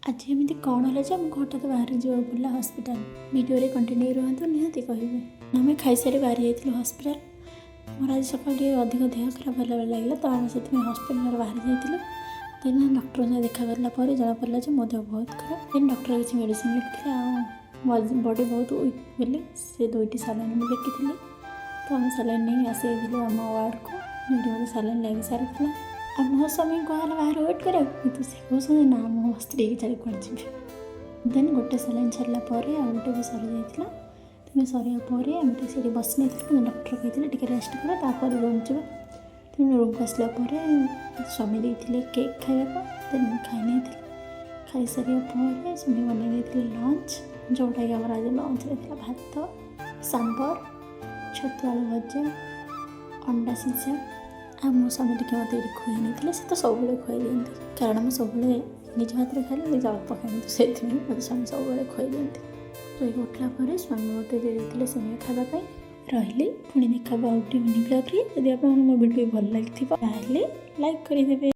आज एमती कौन है जब हठात बाहर जावा पड़ा हस्पिटाल वीडियो कंटिन्यू रुहतु निहती कहे आम खाई सारी बाहर जाइए हस्पिटाल मोर आज सका अधिक देह खराब है लगे तो आम से हस्पिटाल बाहर जाइए देन डॉक्टर से देखा करला जना पड़ा मो देह बहुत खराब देन डॉक्टर किसी मेडिसिन लिखी बॉडी बहुत वीक बोली से 2टी सालाइन भी लिखी तो आम सालाइन नहीं आसी आम वार्ड को मत सालाइन लगी सारी अब मो स्वामी कहला बाहर वेट कर से कहते ना मो स्त्री की चल कड़े देन गोटे सालाइन सरला गोटे भी सरी जाइए तेनाली सरिया एमती से बस नहीं डॉक्टर कहते टे रेस्ट कर रूम जा तेनाली रूम को आसला स्वामी देते केक खाया देन खाई नहीं खाई सारे स्वामी बनई लंच जोटा कि आम आज लंच देता भात सांबर छतु आलू भजा अंडा सिझा आ मो स्वामी टे मत खुई नहीं से तो सब खुई दिखती कारण मुझे सब निज हाथ में खाली निज अल्प खाई तो से मत स्वामी सब खुई दिखती तो उठला स्वामी मत देते से खावाई रही पुणी देखा आउट इवनिंग ब्लॉग रे। यदि आपको मो वीडियो भल लगी लाइक करदे।